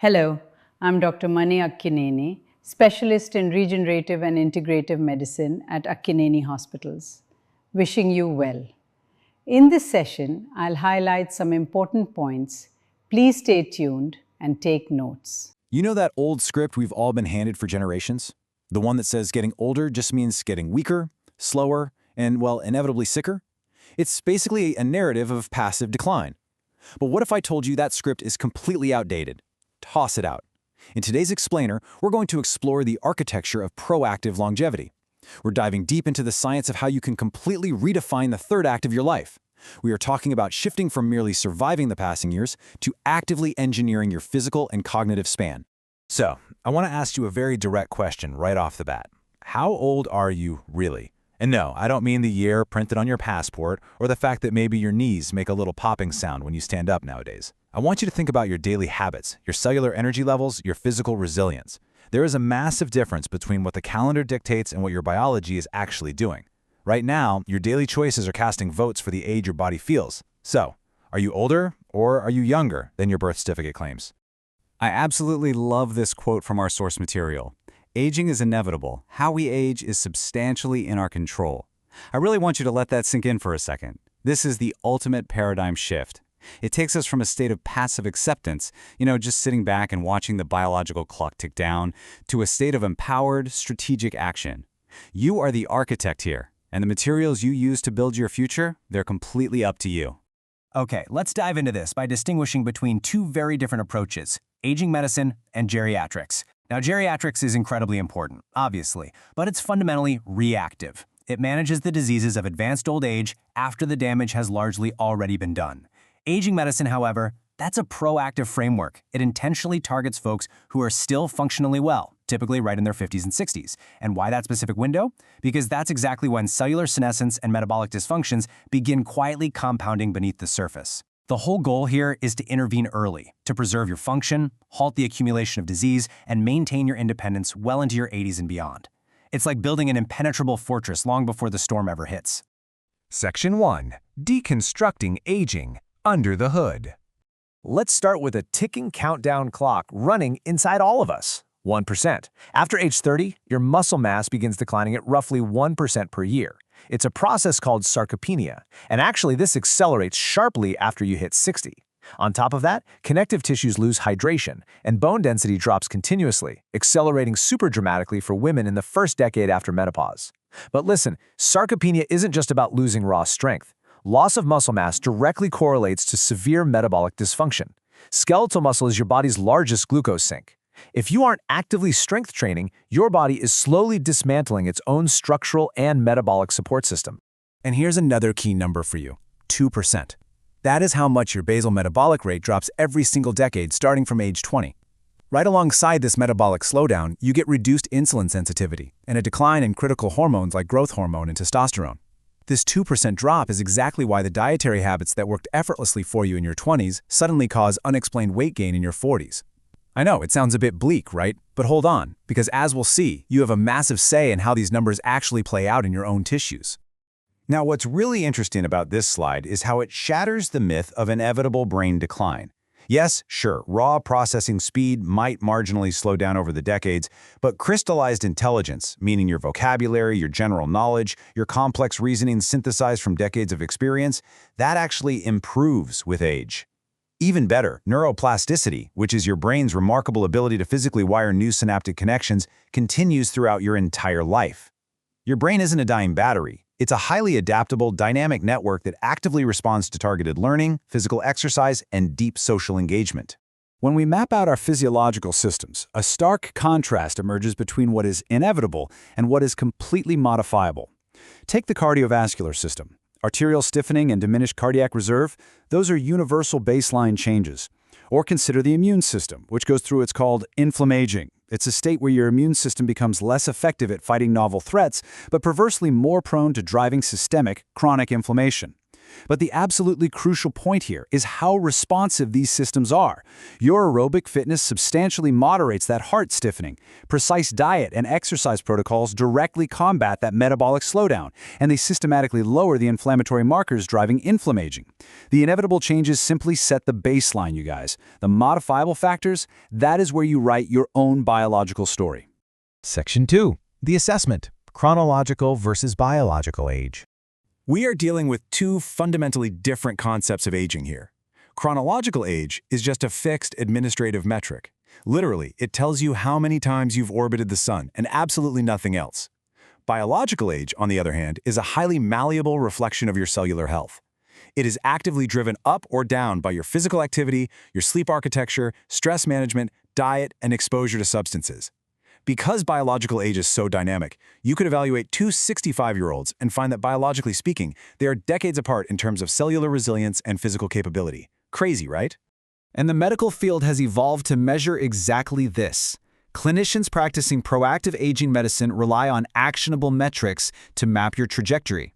Hello, I'm Dr. Mani Akkineni, specialist in regenerative and integrative medicine at Akkineni Hospitals. Wishing you well. In this session, I'll highlight some important points. Please stay tuned and take notes. You know that old script we've all been handed for generations? The one that says getting older just means getting weaker, slower, and, well, inevitably sicker? It's basically a narrative of passive decline. But what if I told you that script is completely outdated? Toss it out. In today's explainer, we're going to explore the architecture of proactive longevity. We're diving deep into the science of how you can completely redefine the third act of your life. We are talking about shifting from merely surviving the passing years to actively engineering your physical and cognitive span. So, I want to ask you a very direct question right off the bat. How old are you really? And no, I don't mean the year printed on your passport or the fact that maybe your knees make a little popping sound when you stand up nowadays. I want you to think about your daily habits, your cellular energy levels, your physical resilience. There is a massive difference between what the calendar dictates and what your biology is actually doing. Right now, your daily choices are casting votes for the age your body feels. So, are you older or are you younger than your birth certificate claims? I absolutely love this quote from our source material. Aging is inevitable. How we age is substantially in our control. I really want you to let that sink in for a second. This is the ultimate paradigm shift. It takes us from a state of passive acceptance, just sitting back and watching the biological clock tick down, to a state of empowered, strategic action. You are the architect here, and the materials you use to build your future, they're completely up to you. Okay, let's dive into this by distinguishing between two very different approaches, aging medicine and geriatrics. Now, geriatrics is incredibly important, obviously, but it's fundamentally reactive. It manages the diseases of advanced old age after the damage has largely already been done. Aging medicine, however, that's a proactive framework. It intentionally targets folks who are still functionally well, typically right in their 50s and 60s. And why that specific window? Because that's exactly when cellular senescence and metabolic dysfunctions begin quietly compounding beneath the surface. The whole goal here is to intervene early, to preserve your function, halt the accumulation of disease, and maintain your independence well into your 80s and beyond. It's like building an impenetrable fortress long before the storm ever hits. Section 1. Deconstructing Aging Under the Hood. Let's start with a ticking countdown clock running inside all of us. 1%. After age 30, your muscle mass begins declining at roughly 1% per year. It's a process called sarcopenia, and actually this accelerates sharply after you hit 60. On top of that, connective tissues lose hydration, and bone density drops continuously, accelerating super dramatically for women in the first decade after menopause. But listen, sarcopenia isn't just about losing raw strength. Loss of muscle mass directly correlates to severe metabolic dysfunction. Skeletal muscle is your body's largest glucose sink. If you aren't actively strength training, your body is slowly dismantling its own structural and metabolic support system. And here's another key number for you, 2%. That is how much your basal metabolic rate drops every single decade starting from age 20. Right alongside this metabolic slowdown, you get reduced insulin sensitivity and a decline in critical hormones like growth hormone and testosterone. This 2% drop is exactly why the dietary habits that worked effortlessly for you in your 20s suddenly cause unexplained weight gain in your 40s. I know, it sounds a bit bleak, right? But hold on, because as we'll see, you have a massive say in how these numbers actually play out in your own tissues. Now, what's really interesting about this slide is how it shatters the myth of inevitable brain decline. Yes, sure, raw processing speed might marginally slow down over the decades, but crystallized intelligence, meaning your vocabulary, your general knowledge, your complex reasoning synthesized from decades of experience, that actually improves with age. Even better, neuroplasticity, which is your brain's remarkable ability to physically wire new synaptic connections, continues throughout your entire life. Your brain isn't a dying battery. It's a highly adaptable, dynamic network that actively responds to targeted learning, physical exercise, and deep social engagement. When we map out our physiological systems, a stark contrast emerges between what is inevitable and what is completely modifiable. Take the cardiovascular system. Arterial stiffening and diminished cardiac reserve, those are universal baseline changes. Or consider the immune system, which goes through what's called inflammaging. It's a state where your immune system becomes less effective at fighting novel threats, but perversely more prone to driving systemic, chronic inflammation. But the absolutely crucial point here is how responsive these systems are. Your aerobic fitness substantially moderates that heart stiffening. Precise diet and exercise protocols directly combat that metabolic slowdown, and they systematically lower the inflammatory markers driving inflammation. The inevitable changes simply set the baseline, you guys. The modifiable factors, that is where you write your own biological story. Section 2. The assessment. Chronological versus biological age. We are dealing with two fundamentally different concepts of aging here. Chronological age is just a fixed administrative metric. Literally, it tells you how many times you've orbited the sun and absolutely nothing else. Biological age, on the other hand, is a highly malleable reflection of your cellular health. It is actively driven up or down by your physical activity, your sleep architecture, stress management, diet, and exposure to substances. Because biological age is so dynamic, you could evaluate two 65-year-olds and find that biologically speaking, they are decades apart in terms of cellular resilience and physical capability. Crazy, right? And the medical field has evolved to measure exactly this. Clinicians practicing proactive aging medicine rely on actionable metrics to map your trajectory.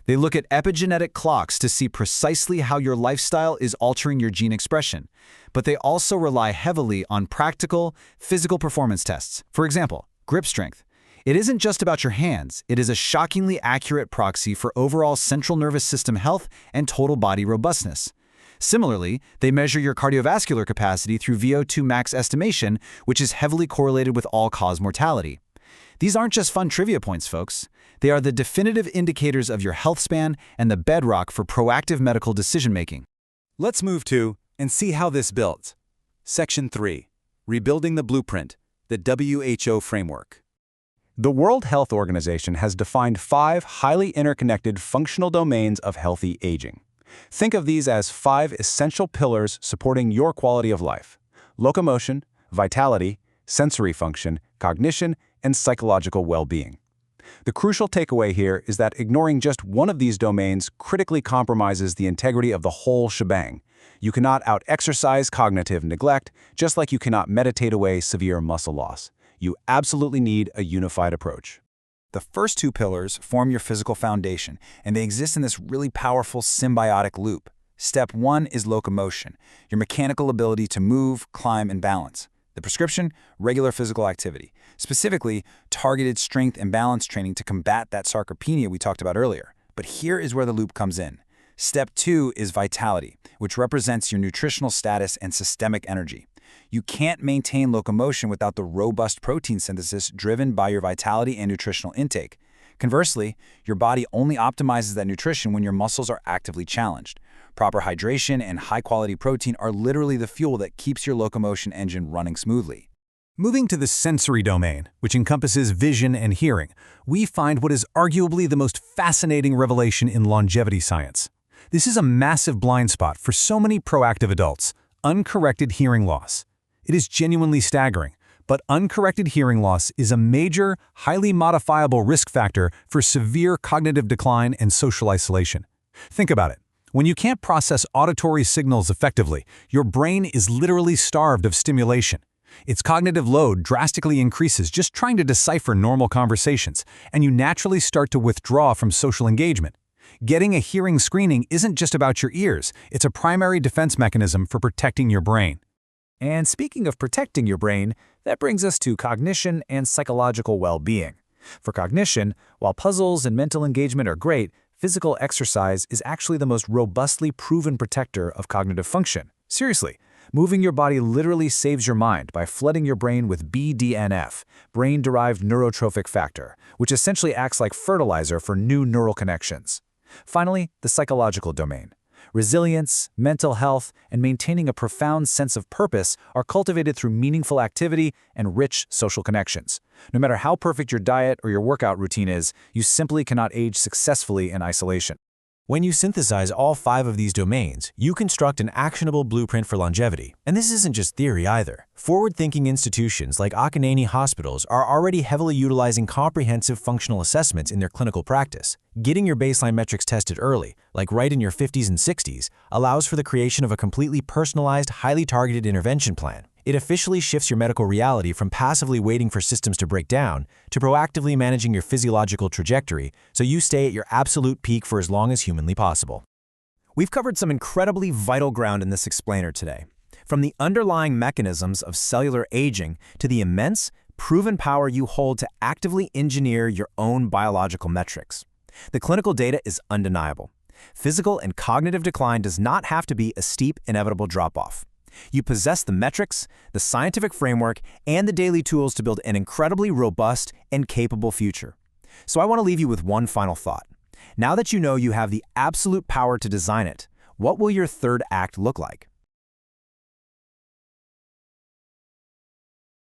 They look at epigenetic clocks to see precisely how your lifestyle is altering your gene expression. But they also rely heavily on practical, physical performance tests. For example, grip strength. It isn't just about your hands. It is a shockingly accurate proxy for overall central nervous system health and total body robustness. Similarly, they measure your cardiovascular capacity through VO2 max estimation, which is heavily correlated with all-cause mortality. These aren't just fun trivia points, folks. They are the definitive indicators of your health span and the bedrock for proactive medical decision-making. Let's move to and see how this builds. Section 3. Rebuilding the Blueprint, the WHO framework. The World Health Organization has defined 5 highly interconnected functional domains of healthy aging. Think of these as 5 essential pillars supporting your quality of life: locomotion, vitality, sensory function, cognition, and psychological well-being. The crucial takeaway here is that ignoring just one of these domains critically compromises the integrity of the whole shebang. You cannot out-exercise cognitive neglect, just like you cannot meditate away severe muscle loss. You absolutely need a unified approach. The first 2 pillars form your physical foundation, and they exist in this really powerful symbiotic loop. Step 1 is locomotion, your mechanical ability to move, climb, and balance. The prescription, regular physical activity, specifically targeted strength and balance training to combat that sarcopenia we talked about earlier. But here is where the loop comes in. Step 2 is vitality, which represents your nutritional status and systemic energy. You can't maintain locomotion without the robust protein synthesis driven by your vitality and nutritional intake. Conversely, your body only optimizes that nutrition when your muscles are actively challenged. Proper hydration and high-quality protein are literally the fuel that keeps your locomotion engine running smoothly. Moving to the sensory domain, which encompasses vision and hearing, we find what is arguably the most fascinating revelation in longevity science. This is a massive blind spot for so many proactive adults: uncorrected hearing loss. It is genuinely staggering, but uncorrected hearing loss is a major, highly modifiable risk factor for severe cognitive decline and social isolation. Think about it. When you can't process auditory signals effectively, your brain is literally starved of stimulation. Its cognitive load drastically increases just trying to decipher normal conversations, and you naturally start to withdraw from social engagement. Getting a hearing screening isn't just about your ears, it's a primary defense mechanism for protecting your brain. And speaking of protecting your brain, that brings us to cognition and psychological well-being. For cognition, while puzzles and mental engagement are great, physical exercise is actually the most robustly proven protector of cognitive function. Seriously, moving your body literally saves your mind by flooding your brain with BDNF, brain-derived neurotrophic factor, which essentially acts like fertilizer for new neural connections. Finally, the psychological domain. Resilience, mental health, and maintaining a profound sense of purpose are cultivated through meaningful activity and rich social connections. No matter how perfect your diet or your workout routine is, you simply cannot age successfully in isolation. When you synthesize all 5 of these domains, you construct an actionable blueprint for longevity. And this isn't just theory either. Forward-thinking institutions like Akkineni Hospitals are already heavily utilizing comprehensive functional assessments in their clinical practice. Getting your baseline metrics tested early, like right in your 50s and 60s, allows for the creation of a completely personalized, highly targeted intervention plan. It officially shifts your medical reality from passively waiting for systems to break down to proactively managing your physiological trajectory so you stay at your absolute peak for as long as humanly possible. We've covered some incredibly vital ground in this explainer today. From the underlying mechanisms of cellular aging to the immense, proven power you hold to actively engineer your own biological metrics. The clinical data is undeniable. Physical and cognitive decline does not have to be a steep, inevitable drop-off. You possess the metrics, the scientific framework, and the daily tools to build an incredibly robust and capable future. So I want to leave you with one final thought. Now that you know you have the absolute power to design it, what will your third act look like?